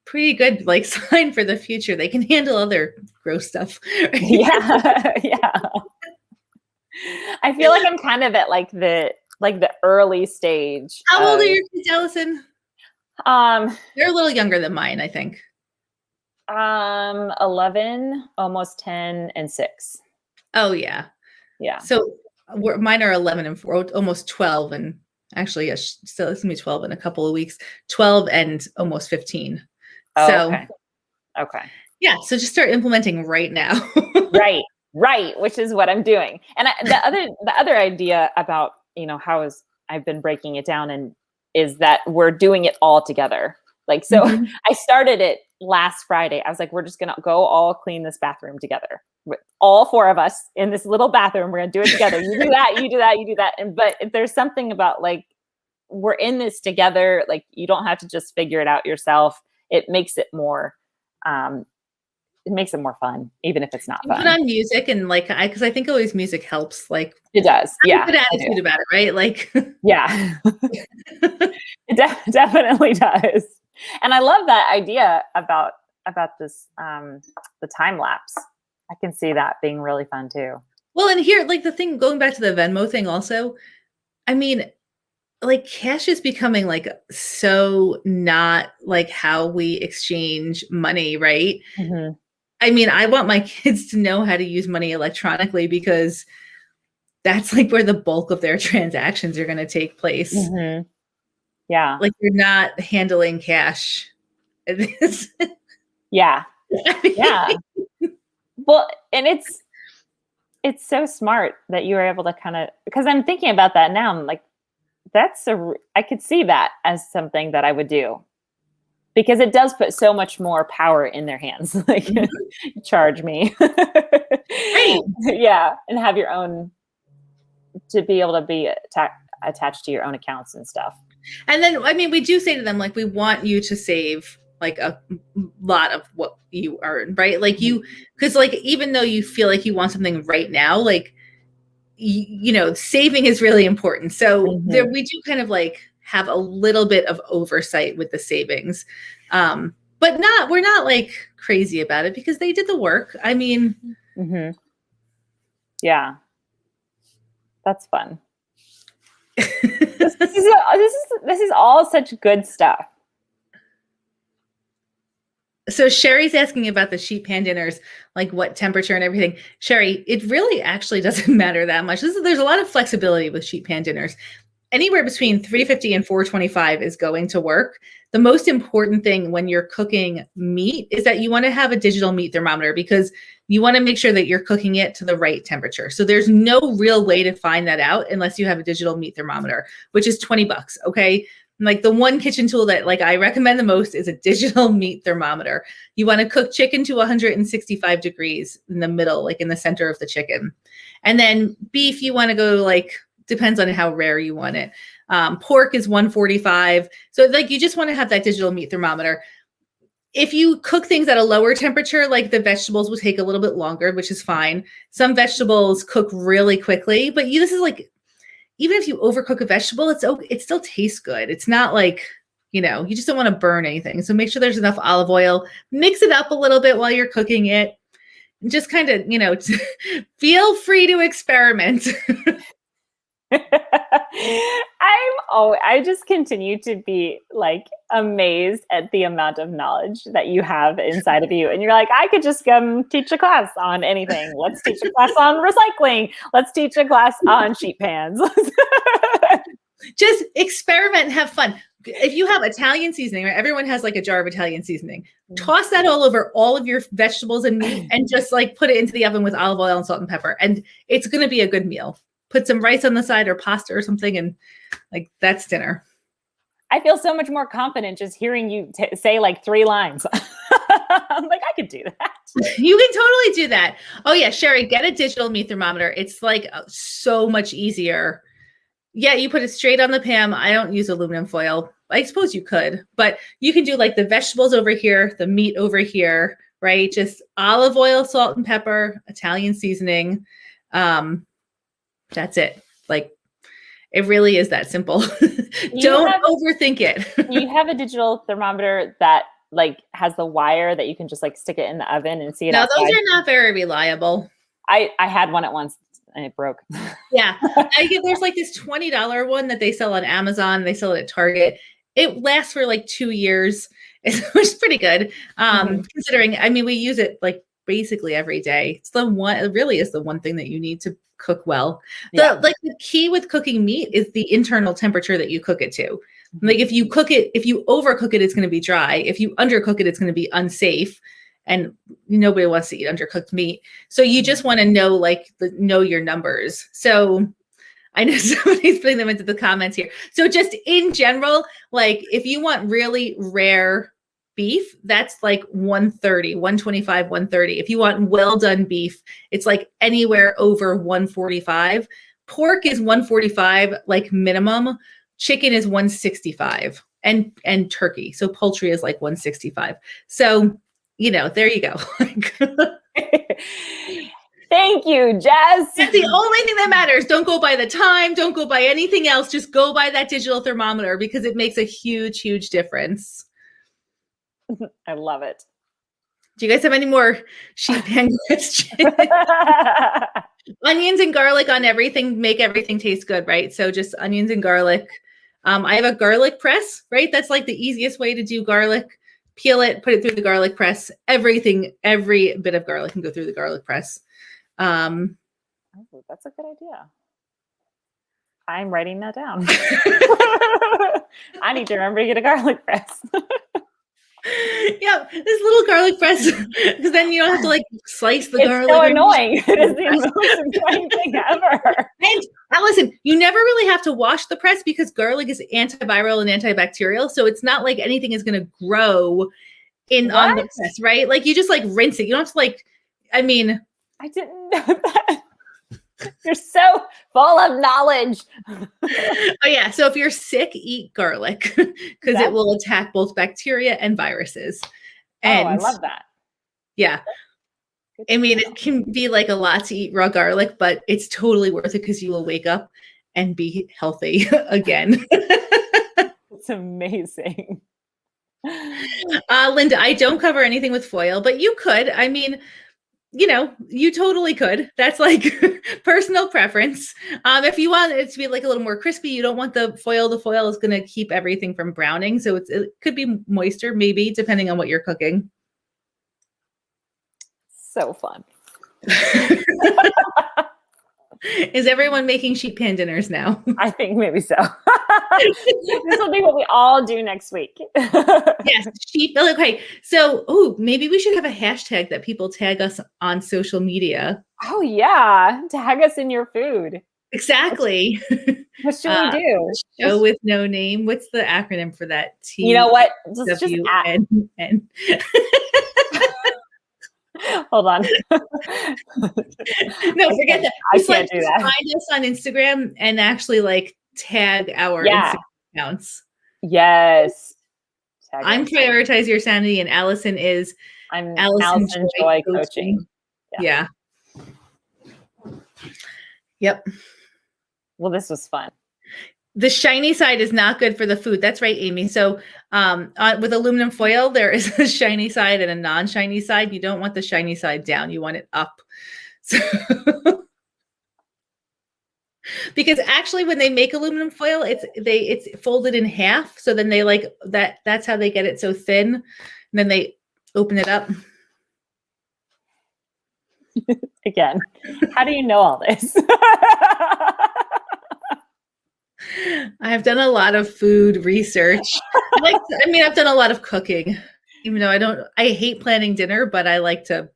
pretty good like sign for the future. They can handle other gross stuff. Right? Yeah. I feel like I'm kind of at like the early stage. How old are your kids, Allison? They're a little younger than mine, I think. 11, almost 10, and 6. Oh yeah. Yeah. So mine are 11 and 4, almost 12, and actually, yes, still it's gonna be 12 in a couple of weeks. 12 and almost 15. Oh, So okay. Okay. yeah, so just start implementing right now. Right. Right. Which is what I'm doing. And the other idea about, how I've been breaking it down and is that we're doing it all together. Like, so Mhm. I started it last Friday. I was like, we're just going to go all clean this bathroom together. With all four of us in this little bathroom. We're going to do it together. You do that, you do that, you do that. But if there's something about like, we're in this together, like you don't have to just figure it out yourself. It makes it more, fun, even if it's not You put fun. on music and like because I think always music helps. Like It does. have a Yeah. good I do. attitude about it, right? Like Yeah. It definitely does. And I love that idea about this the time lapse. I can see that being really fun too. well, and here, like the thing going back to the Venmo thing also, I mean, like cash is becoming like so not like how we exchange money, right? Mhm. I mean, I want my kids to know how to use money electronically because that's like where the bulk of their transactions are going to take place. Mhm. Yeah. Like you're not handling cash. Yeah. Yeah. Well, and it's so smart that you were able to kind of, because I'm thinking about that now. I'm like, I could see that as something that I would do because it does put so much more power in their hands. Like, charge me. Right. Yeah. And have your own, to be able to be attached to your own accounts and stuff. And then, I mean, we do say to them, like, we want you to save like a lot of what you earn, right? Like because like, even though you feel like you want something right now, like, saving is really important. So there, Mhm. we do kind of like have a little bit of oversight with the savings. But we're not like crazy about it because they did the work. I mean, Mhm. Yeah. That's fun. This is all such good stuff. so Sherry's asking about the sheet pan dinners, like what temperature and everything. Sherry, it really actually doesn't matter that much. There's a lot of flexibility with sheet pan dinners. Anywhere between 350 and 425 is going to work. The most important thing when you're cooking meat is that you want to have a digital meat thermometer because you want to make sure that you're cooking it to the right temperature. So there's no real way to find that out unless you have a digital meat thermometer, which is $20, okay? Like the one kitchen tool that like I recommend the most is a digital meat thermometer. You want to cook chicken to 165 degrees in the middle, like in the center of the chicken. And then beef, you want to go like, depends on how rare you want it. Pork is 145. So like you just want to have that digital meat thermometer. If you cook things at a lower temperature, like the vegetables will take a little bit longer, which is fine. Some vegetables cook really quickly, but this is like, even if you overcook a vegetable, it still tastes good. It's not like, you just don't want to burn anything. So make sure there's enough olive oil, mix it up a little bit while you're cooking it. Just kind of, feel free to experiment. I just continue to be like amazed at the amount of knowledge that you have inside of you. And you're like, I could just come teach a class on anything. Let's teach a class on recycling. Let's teach a class on sheet pans. Just experiment and have fun. If you have Italian seasoning, right? Everyone has like a jar of Italian seasoning. Toss that all over all of your vegetables and meat and just like put it into the oven with olive oil and salt and pepper. And it's going to be a good meal. Put some rice on the side or pasta or something. And like, that's dinner. I feel so much more confident just hearing you say like 3 lines. I'm like, I could do that. You can totally do that. Oh yeah, Sherry, get a digital meat thermometer. It's like so much easier. Yeah, you put it straight on the pan. I don't use aluminum foil. I suppose you could, but you can do like the vegetables over here, the meat over here, right? Just olive oil, salt and pepper, Italian seasoning. That's it. Like it really is that simple. Don't overthink it. You have a digital thermometer that like has the wire that you can just like stick it in the oven and see it. No, outside. Those are not very reliable. I had one at once and it broke. Yeah. There's like this $20 one that they sell on Amazon. They sell it at Target. It lasts for like 2 years. Which is pretty good. Considering, I mean, we use it like basically every day. It's it really is the one thing that you need to cook well. The key with cooking meat is the internal temperature that you cook it to. Like if you overcook it, it's going to be dry. If you undercook it, it's going to be unsafe. And nobody wants to eat undercooked meat. So you just want to know, know your numbers. So I know somebody's putting them into the comments here. So just in general, like if you want really rare beef, that's like 130, 125, 130. If you want well done beef, it's like anywhere over 145. Pork is 145, like minimum. Chicken is 165 and turkey. So poultry is like 165. So, there you go. Thank you, Jes. That's the only thing that matters. Don't go by the time. Don't go by anything else. Just go by that digital thermometer because it makes a huge, huge difference. I love it. Do you guys have any more sheet pan questions? Onions and garlic on everything make everything taste good, right? So just onions and garlic. I have a garlic press, right? That's like the easiest way to do garlic. Peel it, put it through the garlic press. Every bit of garlic can go through the garlic press. Oh, that's a good idea. I'm writing that down. I need to remember to get a garlic press. Yeah, this little garlic press, because then you don't have to slice the garlic. It's so annoying. It is the most annoying thing ever. And Allison, you never really have to wash the press because garlic is antiviral and antibacterial. So it's not like anything is going to grow on the press, right? Like you just rinse it. You don't have to I didn't know that. You're so full of knowledge. Oh yeah. So if you're sick, eat garlic because it will attack both bacteria and viruses. And I love that. Yeah. It can be a lot to eat raw garlic, but it's totally worth it because you will wake up and be healthy again. It's amazing. Linda, I don't cover anything with foil, but you could. You totally could. That's personal preference. If you want it to be a little more crispy, you don't want the foil. The foil is going to keep everything from browning. So it could be moister, maybe, depending on what you're cooking. So fun. Is everyone making sheet pan dinners now? I think maybe so. This will be what we all do next week. Yes, sheep. Okay, so maybe we should have a hashtag that people tag us on social media. Oh yeah, tag us in your food. Exactly. What should we do? Show with no name. What's the acronym for that? You know what? Just N. Hold on. No, forget that. I can't do that. Find us on Instagram and actually tag our Instagram accounts. Yes. I'm Prioritize Your Sanity, and Allison is Allison Joy Coaching. Yeah. Yep. Well, this was fun. The shiny side is not good for the food. That's right, Amy. So with aluminum foil, there is a shiny side and a non-shiny side. You don't want the shiny side down. You want it up. So because actually when they make aluminum foil, it's folded in half. So then they that's how they get it so thin. And then they open it up. Again, how do you know all this? I've done a lot of food research. I've done a lot of cooking, even though I hate planning dinner, but I like to,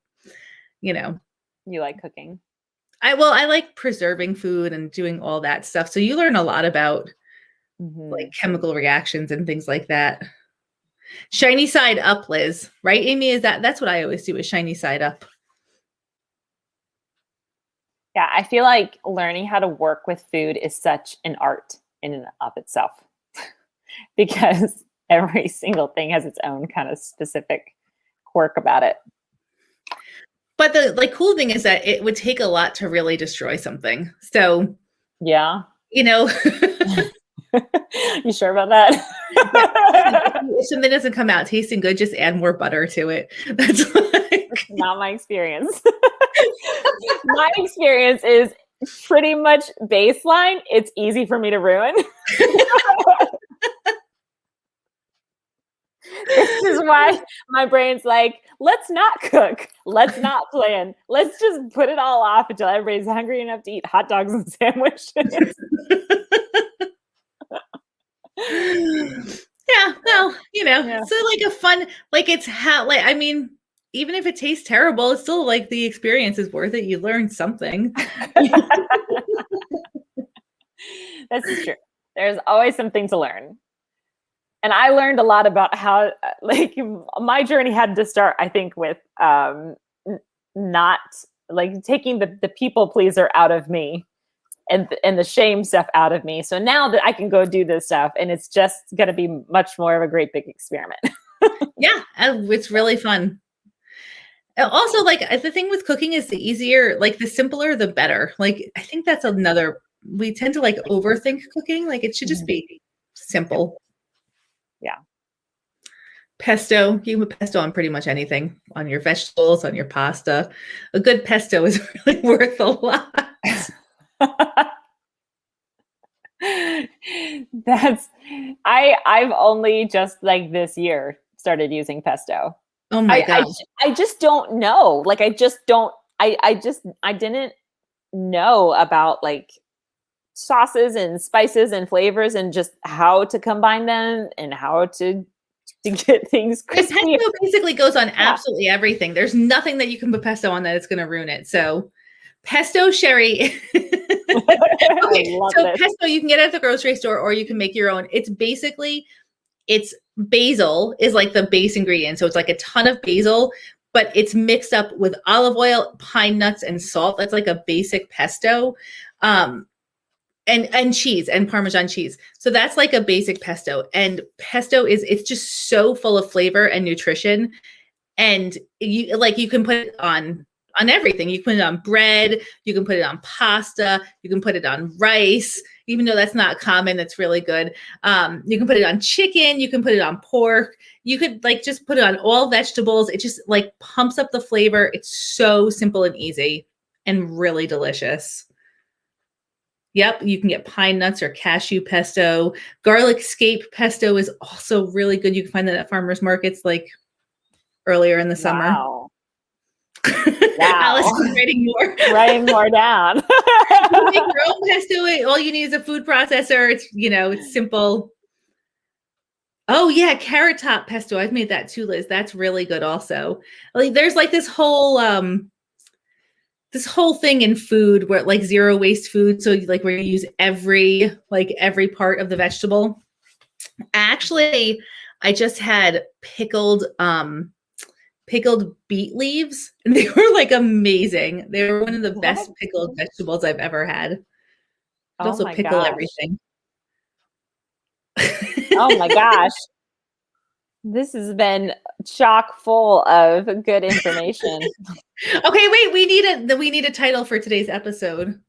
You like cooking? I like preserving food and doing all that stuff. So you learn a lot about chemical reactions and things like that. Shiny side up, Liz, right? Amy, that's what I always do is shiny side up. Yeah, I feel like learning how to work with food is such an art in and of itself because every single thing has its own kind of specific quirk about it. But the cool thing is that it would take a lot to really destroy something. So, yeah. You sure about that? If something doesn't come out tasting good, just add more butter to it. That's not my experience. My experience is pretty much baseline. It's easy for me to ruin. This is why my brain's like, let's not cook. Let's not plan. Let's just put it all off until everybody's hungry enough to eat hot dogs and sandwiches. Yeah, well, so like a fun, like it's how, like, I mean, even if it tastes terrible, it's still like the experience is worth it. You learn something. That's true. There's always something to learn. And I learned a lot about how, like, my journey had to start, I think, with not like taking the people pleaser out of me and the shame stuff out of me. So now that I can go do this stuff, and it's just going to be much more of a great big experiment. Yeah, it's really fun. Also, like, the thing with cooking is the easier, like the simpler, the better. Like, I think that's another, we tend to like overthink cooking. Like, it should just be simple. Yeah. Pesto, you can put pesto on pretty much anything, on your vegetables, on your pasta. A good pesto is really worth a lot. I've only just like this year started using pesto. Oh my gosh. I just don't know. Like, I didn't know about like sauces and spices and flavors and just how to combine them and how to get things crispy. Pesto basically goes on absolutely everything. There's nothing that you can put pesto on that it's going to ruin it. So pesto sherry. Okay, so pesto you can get at the grocery store, or you can make your own. It's basically, it's basil is like the base ingredient. So it's like a ton of basil, but it's mixed up with olive oil, pine nuts, and salt. That's like a basic pesto. And cheese and Parmesan cheese. So that's like a basic pesto. And pesto it's just so full of flavor and nutrition. And you can put it on everything. You can put it on bread, you can put it on pasta, you can put it on rice, even though that's not common, that's really good. You can put it on chicken, you can put it on pork, you could like just put it on all vegetables. It just like pumps up the flavor. It's so simple and easy and really delicious. Yep, you can get pine nuts or cashew pesto. Garlic scape pesto is also really good. You can find that at farmers markets like earlier in the summer. Wow. Allison's writing more down. You make your own pesto. All you need is a food processor. It's it's simple. Oh yeah, carrot top pesto. I've made that too, Liz. That's really good also. Like there's like this whole thing in food where like zero waste food. So like where you use every part of the vegetable. Actually, I just had pickled beet leaves, and they were like amazing. They were one of the best pickled vegetables I've ever had. I'd also pickle everything. Oh my gosh. This has been chock full of good information. Okay, wait, we need a title for today's episode.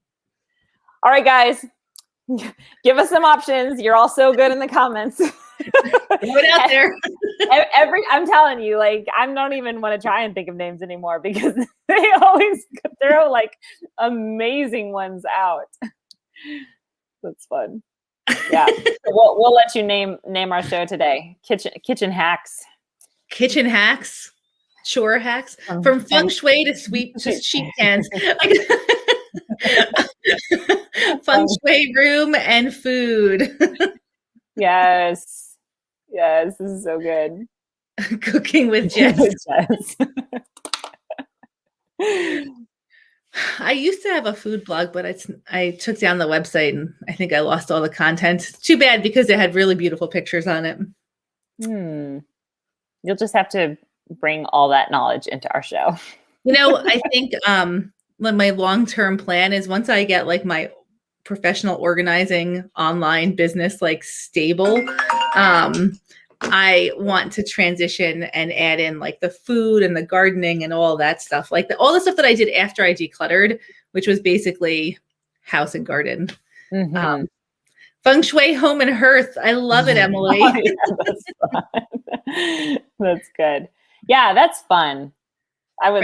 All right, guys. Give us some options. You're all so good in the comments. Put it out there. I'm telling you, like, I don't even want to try and think of names anymore because they always throw like amazing ones out. That's fun. Yeah, we'll let you name our show today. Kitchen hacks. Kitchen hacks. Chore hacks. From feng shui to sheep cans. Feng shui room and food. Yes, this is so good. Cooking with Jes. I used to have a food blog, but I took down the website and I think I lost all the content. Too bad, because it had really beautiful pictures on it. You'll just have to bring all that knowledge into our show. I think my long-term plan is once I get like my professional organizing online business like stable, I want to transition and add in like the food and the gardening and all that stuff, like all the stuff that I did after I decluttered, which was basically house and garden. Feng Shui, home and hearth. I love it, Emily. Oh, yeah, that's fun. That's good. Yeah, that's fun. That would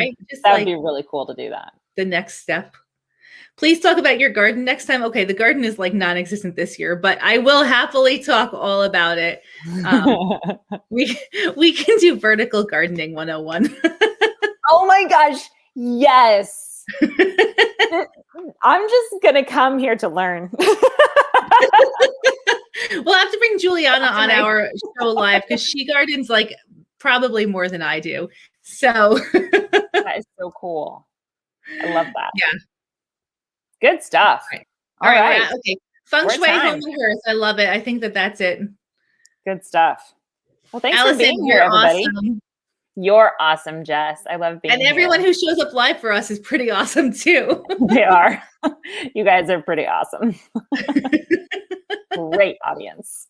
be really cool to do that. The next step. Please talk about your garden next time. Okay, the garden is like non-existent this year, but I will happily talk all about it. We can do vertical gardening 101. Oh my gosh, yes. I'm just gonna come here to learn. We'll have to bring Juliana on our show live because she gardens like probably more than I do. So that is so cool. I love that. Yeah. Good stuff. All right. Okay. Feng Shui, home and hearth. I love it. I think that's it. Good stuff. Well, thanks Allison, for being here, everybody. Awesome. You're awesome, Jess. I love being here. And everyone who shows up live for us is pretty awesome too. They are. You guys are pretty awesome. Great audience.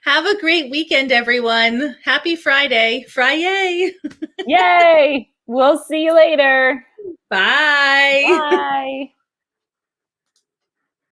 Have a great weekend, everyone. Happy Friday. Friday. Yay. We'll see you later. Bye. Bye.